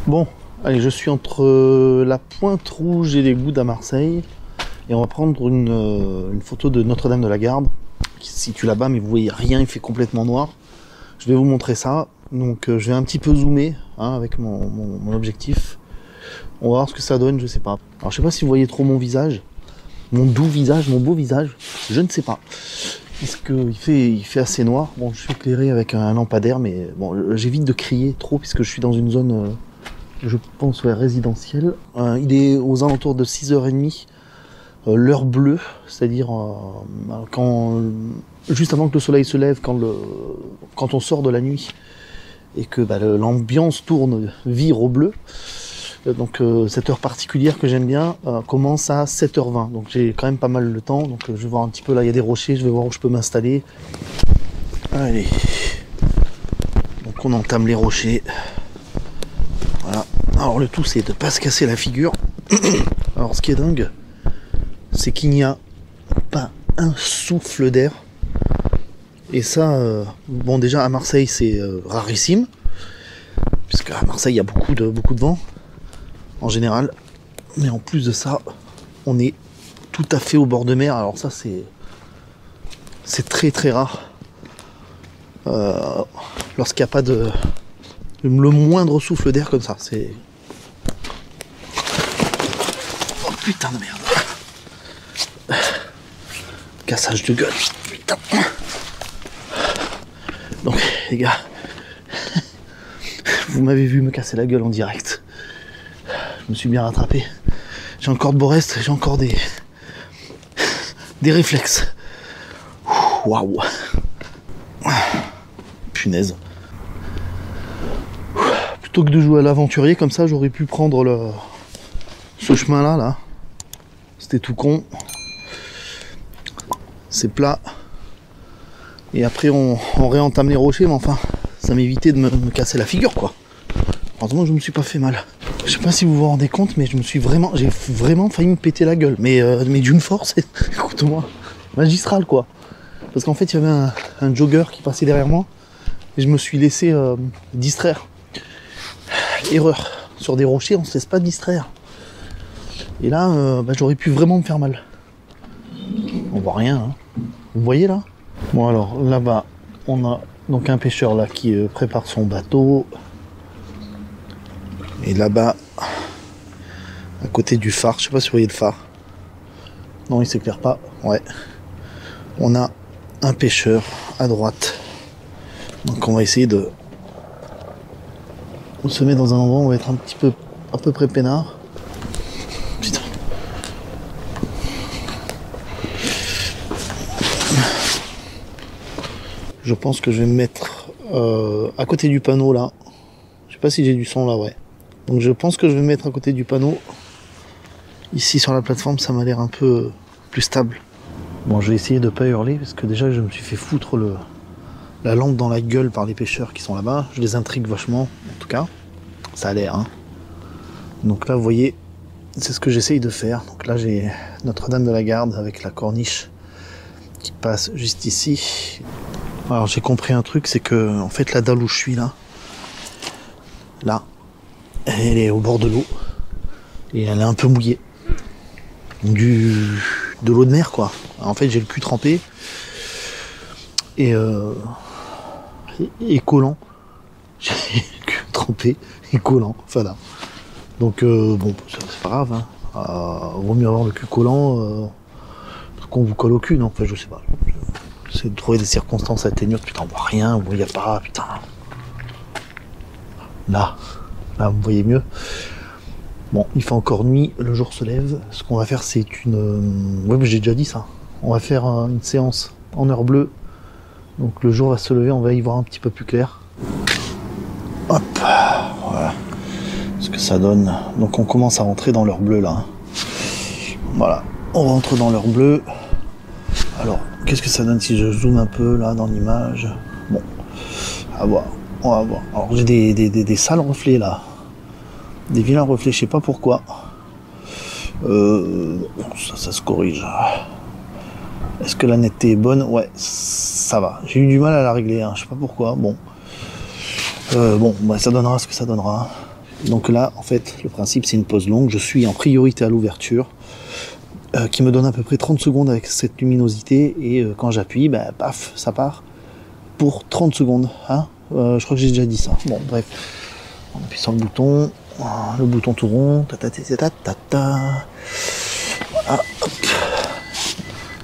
Bon, allez, je suis entre la Pointe-Rouge et les Goudes à Marseille. Et on va prendre une photo de Notre-Dame de la Garde, qui se situe là-bas, mais vous voyez rien, il fait complètement noir. Je vais vous montrer ça. Donc je vais un petit peu zoomer avec mon objectif. On va voir ce que ça donne, je sais pas. Alors je sais pas si vous voyez trop mon visage. Mon doux visage, mon beau visage. Je ne sais pas. Parce qu'il fait assez noir. Bon, je suis éclairé avec un lampadaire, mais bon, j'évite de crier trop puisque je suis dans une zone, je pense, résidentielle. Il est aux alentours de 6h30, l'heure bleue, c'est-à-dire juste avant que le soleil se lève, quand on sort de la nuit et que l'ambiance vire au bleu. Donc cette heure particulière que j'aime bien commence à 7h20, donc j'ai quand même pas mal de temps, donc je vais voir un petit peu, là il y a des rochers, je vais voir où je peux m'installer. Allez, donc on entame les rochers, voilà. Alors le tout c'est de pas se casser la figure. Alors ce qui est dingue, c'est qu'il n'y a pas un souffle d'air, et ça, bon déjà à Marseille c'est rarissime, puisque à Marseille il y a beaucoup de vent en général, mais en plus de ça, on est tout à fait au bord de mer. Alors ça, c'est très très rare. Lorsqu'il n'y a pas le moindre souffle d'air comme ça, c'est... Oh putain de merde. Cassage de gueule. Putain. Donc les gars, vous m'avez vu me casser la gueule en direct. Je me suis bien rattrapé. J'ai encore de beaux restes, j'ai encore des réflexes. Waouh. Punaise. Plutôt que de jouer à l'aventurier comme ça, j'aurais pu prendre ce chemin là. C'était tout con. C'est plat. Et après on réentame les rochers, mais enfin, ça m'évitait de me casser la figure quoi. Heureusement que je me suis pas fait mal. Je sais pas si vous vous rendez compte, mais j'ai vraiment failli me péter la gueule. Mais d'une force, écoute-moi, magistrale quoi. Parce qu'en fait, il y avait un jogger qui passait derrière moi et je me suis laissé distraire. Erreur. Sur des rochers, on se laisse pas distraire. Et là, j'aurais pu vraiment me faire mal. On voit rien, hein. Vous voyez là? Bon alors, là-bas, on a donc un pêcheur là qui prépare son bateau. Et là-bas, à côté du phare, je sais pas si vous voyez le phare. Non, il s'éclaire pas. Ouais. On a un pêcheur à droite. Donc on va essayer de... On se met dans un endroit où on va être à peu près peinard. Putain. Je pense que je vais me mettre à côté du panneau là. Je sais pas si j'ai du son là, ouais. Donc je pense que je vais me mettre à côté du panneau. Ici sur la plateforme, ça m'a l'air un peu plus stable. Bon, je vais essayer de pas hurler parce que déjà je me suis fait foutre la lampe dans la gueule par les pêcheurs qui sont là-bas. Je les intrigue vachement, en tout cas. Ça a l'air, hein. Donc là, vous voyez, c'est ce que j'essaye de faire. Donc là, j'ai Notre-Dame de la Garde avec la corniche qui passe juste ici. Alors j'ai compris un truc, c'est que en fait la dalle où je suis là, elle est au bord de l'eau et elle est un peu mouillée. De l'eau de mer quoi. Alors, en fait j'ai le cul trempé et collant. J'ai le cul trempé et collant. Enfin là. Donc bon, c'est pas grave. Hein. Vaut mieux avoir le cul collant qu'on vous colle au cul, non? Enfin je sais pas. J'essaie de trouver des circonstances atténuantes. Putain, on voit rien, il n'y a pas. Putain. Là, vous voyez mieux. Bon, il fait encore nuit, le jour se lève. Ce qu'on va faire, c'est une... Ouais, mais j'ai déjà dit ça. On va faire une séance en heure bleue. Donc le jour va se lever, on va y voir un petit peu plus clair. Hop, voilà. Ce que ça donne. Donc on commence à rentrer dans l'heure bleue, là. Voilà, on rentre dans l'heure bleue. Alors, qu'est-ce que ça donne si je zoome un peu, là, dans l'image? Bon, à voir. On va voir. Alors j'ai des sales reflets là. Des vilains reflets, je sais pas pourquoi. Ça se corrige. Est-ce que la netteté est bonne? Ouais, ça va. J'ai eu du mal à la régler, hein. Je sais pas pourquoi. Bon. Ça donnera ce que ça donnera. Donc là, en fait, le principe, c'est une pose longue. Je suis en priorité à l'ouverture, qui me donne à peu près 30 secondes avec cette luminosité. Et quand j'appuie, bah, paf, ça part pour 30 secondes. Hein, je crois que j'ai déjà dit ça. Bon, bref. On appuie sur le bouton tout rond. Voilà, hop.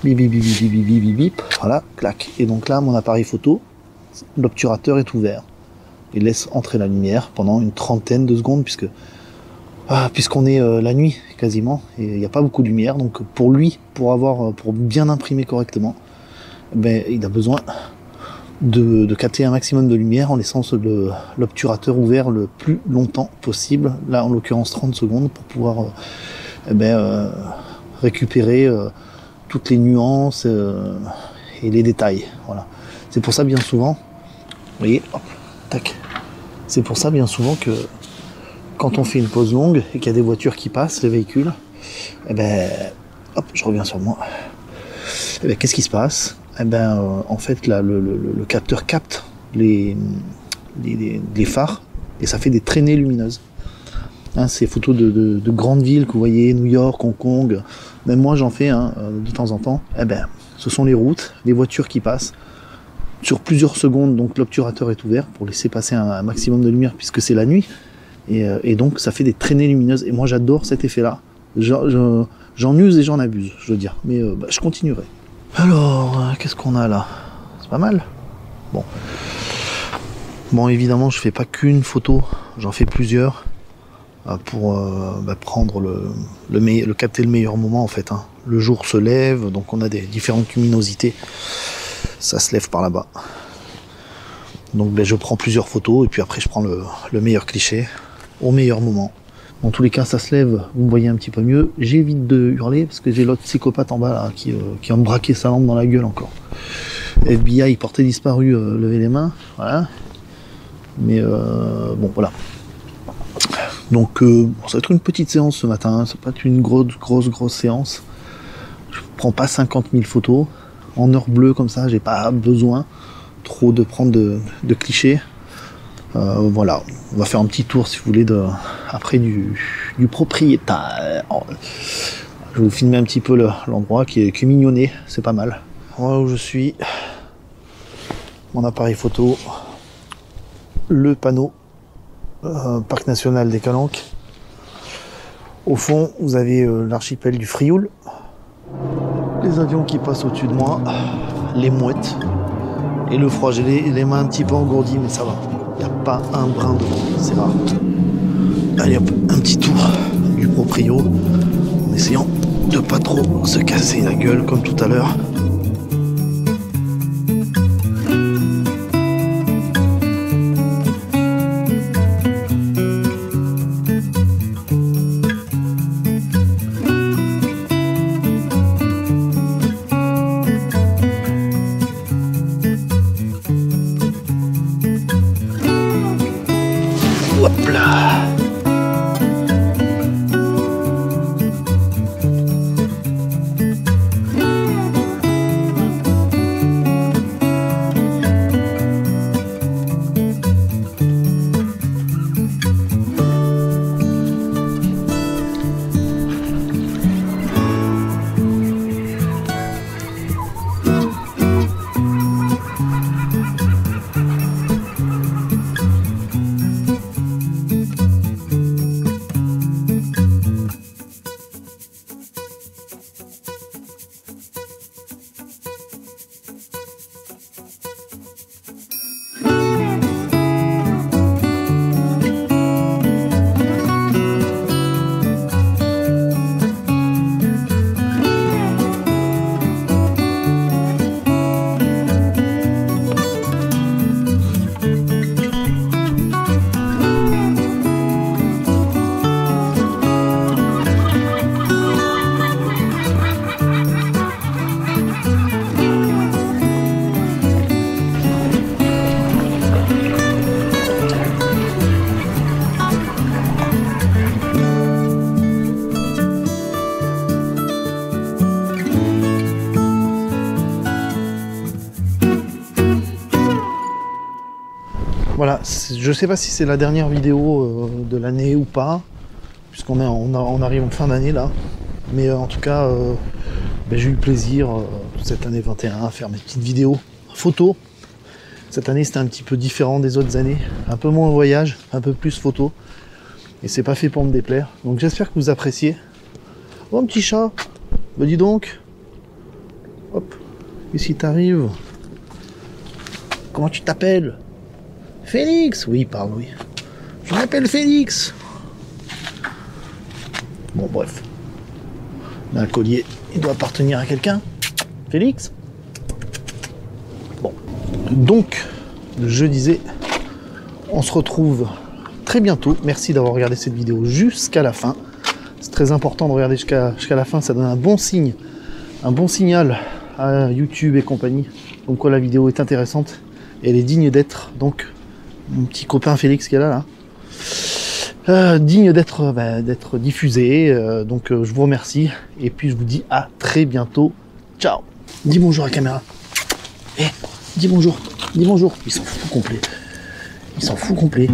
Bip, bip, bip, bip, bip, bip, bip, bip. Voilà, clac. Et donc là, mon appareil photo, l'obturateur est ouvert. Il laisse entrer la lumière pendant une trentaine de secondes, puisqu'on est la nuit quasiment, et il n'y a pas beaucoup de lumière. Donc pour lui, pour bien imprimer correctement, ben, il a besoin de capter un maximum de lumière en laissant l'obturateur ouvert le plus longtemps possible. Là, en l'occurrence 30 secondes, pour pouvoir récupérer toutes les nuances et les détails. Voilà. C'est pour ça bien souvent, vous voyez, hop, tac. C'est pour ça bien souvent que quand on fait une pause longue et qu'il y a des voitures qui passent, les véhicules, eh ben, hop, je reviens sur moi. Eh ben, qu'est-ce qui se passe? Eh ben, en fait, là, le capteur capte les phares et ça fait des traînées lumineuses. Hein, ces photos de grandes villes que vous voyez, New York, Hong Kong, même moi j'en fais de temps en temps. Eh ben, ce sont les routes, les voitures qui passent sur plusieurs secondes, donc l'obturateur est ouvert pour laisser passer un maximum de lumière puisque c'est la nuit. Et donc ça fait des traînées lumineuses. Et moi j'adore cet effet-là. J'en use et j'en abuse, je veux dire. Mais je continuerai. Alors, qu'est-ce qu'on a là? C'est pas mal. Bon, évidemment, je fais pas qu'une photo, j'en fais plusieurs pour prendre capter le meilleur moment en fait. Hein. Le jour se lève, donc on a des différentes luminosités. Ça se lève par là-bas. Donc je prends plusieurs photos et puis après je prends le meilleur cliché au meilleur moment. Dans tous les cas, ça se lève, vous me voyez un petit peu mieux. J'évite de hurler parce que j'ai l'autre psychopathe en bas là qui va me braquer sa lampe dans la gueule encore. FBI, portée disparue, levez les mains, voilà. Mais bon, voilà. Donc ça va être une petite séance ce matin, ça va pas être une grosse séance. Je prends pas 50 000 photos. En heure bleue comme ça, j'ai pas besoin trop de prendre de clichés. Voilà, on va faire un petit tour si vous voulez après du propriétaire. Je vais vous filmer un petit peu l'endroit qui est mignonné, c'est pas mal. Voilà où je suis, mon appareil photo, le panneau Parc National des Calanques. Au fond, vous avez l'archipel du Frioul. Les avions qui passent au-dessus de moi, les mouettes et le froid. J'ai les mains un petit peu engourdies, mais ça va. Il n'y a pas un brin de vent, c'est rare. Allez hop, un petit tour du proprio en essayant de pas trop se casser la gueule comme tout à l'heure. Hop là. Voilà, je sais pas si c'est la dernière vidéo de l'année ou pas, puisqu'on on arrive en fin d'année là. Mais en tout cas, j'ai eu le plaisir cette année 21 à faire mes petites vidéos photos. Cette année c'était un petit peu différent des autres années, un peu moins voyage, un peu plus photo. Et c'est pas fait pour me déplaire. Donc j'espère que vous appréciez. Oh, un petit chat, bah dis donc. Hop, qu'est-ce qui t'arrive? Comment tu t'appelles? Félix. Oui, parle, oui. Je m'appelle Félix. Bon, bref. Un collier, il doit appartenir à quelqu'un. Félix. Bon. Donc, je disais, on se retrouve très bientôt. Merci d'avoir regardé cette vidéo jusqu'à la fin. C'est très important de regarder jusqu'à la fin. Ça donne un bon signe, un bon signal à YouTube et compagnie. Donc quoi, la vidéo est intéressante et elle est digne d'être. Donc, mon petit copain Félix qui est là, digne d'être diffusé. Donc je vous remercie et puis je vous dis à très bientôt. Ciao. Dis bonjour à la caméra. Eh, dis bonjour. Dis bonjour. Il s'en fout complet. Il s'en fout complet.